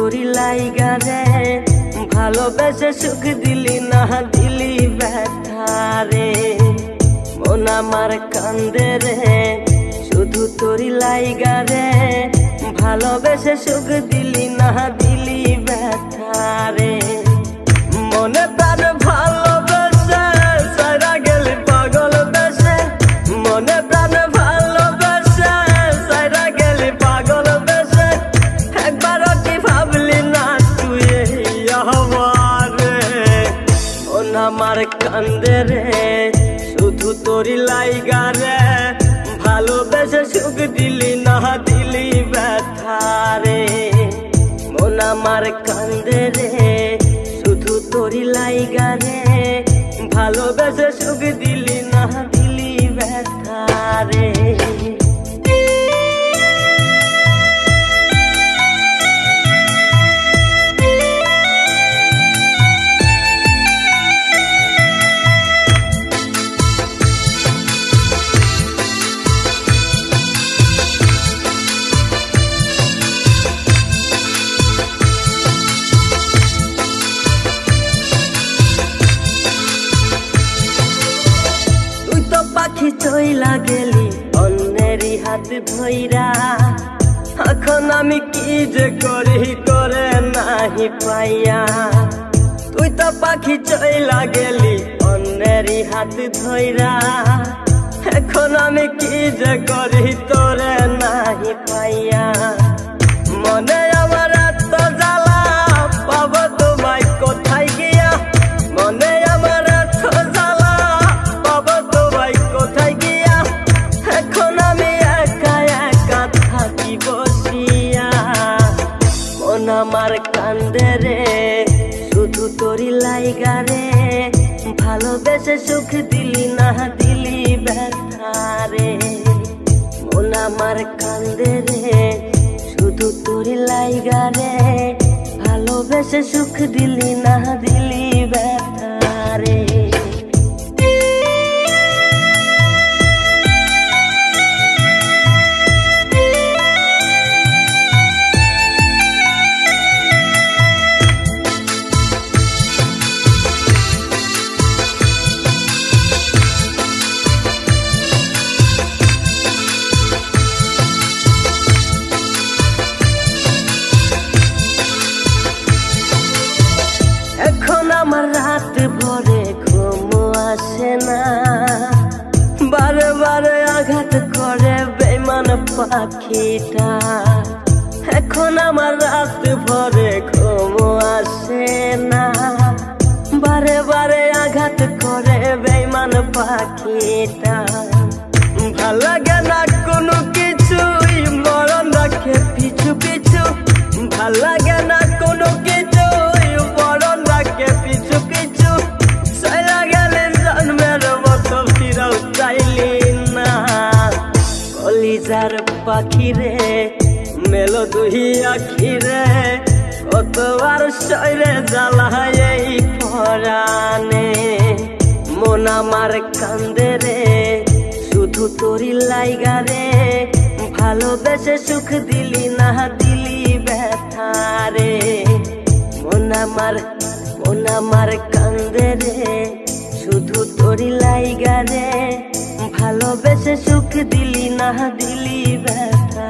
তোরি লাইগা রে ভালোবেসে সুখ দিলি না দিলি ব্যথা রে মন আমার কান্দে রে শুধু তোরি লাইগা রে ভালোবেসে সুখ দিলি না দিলি ব্যথা রে মনে প্রাণ ভালোবেসে সারা গেলি পাগল বেসে মনে প্রাণ ভালোবেসে সারা গেলি পাগল বেসে একবারও কি ভাবলি না তুই আমার মন আমার কান্দে রে শুধু তোরি লাইগা রে ভালোবেসে সুখ দিলি না দিলি ব্যথা রে মন আমার কান্দে রে শুধু তোরি লাইগা রে ভালোবেসে সুখ দিলি না দিলি ব্যথা রে পাখি চইলা গেলি অন্যেরই হাত ধইরা এখন আমি কি যে করি করে নাহি পাইয়া তুই তো পাখি চইলা গেলি অন্যেরই হাত ধইরা এখন আমি কি যে করি তোরে নাহি পাইয়া মনে আমার এত জ্বালা পাবো তোমায় কোথায় গিয়া মনে আমার এত জ্বালা পাবো তোমায় কোথায় গিয়া এখন আমি একা একা থাকি বসিয়া মন আমার কান্দে রে শুধু তোরি লাইগা রে ভালোবেসে সুখ দিলি না দিলি ব্যথা রে মন আমার কান্দে রে শুধু তোরি লাইগা রে ভালোবেসে সুখ দিলি না দিলি ব্যথা রে এখন আমার রাত ভরে ঘুম আসে না বারে বারে আঘাত করে বেঈমান পাখিটা এখন আমার রাত ভরে ঘুম আসে না বারে বারে আঘাত করে বেঈমান পাখিটা ভাল লাগে না কোনো কিছুই মরণ রাখে পিছু পিছু ভাল লাগে না কোনো কিছু মরণ রাখে পিছু পিছু চলা গেলে জন্মের মতো ফিরাও চাইলি না কলিজার পাখি রে মেলো দুই আখি রে কতবার শৈরে জ্বালায় এই পরাণে মন আমার কান্দে রে শুধু তোরি লাইগা রে ভালোবেসে সুখ দিলি না দিলি ব্যথা রে মন আমার কান্দে রে শুধু তোরি লাইগা রে ভালোবেসে সুখ দিলি না দিলি ব্যথা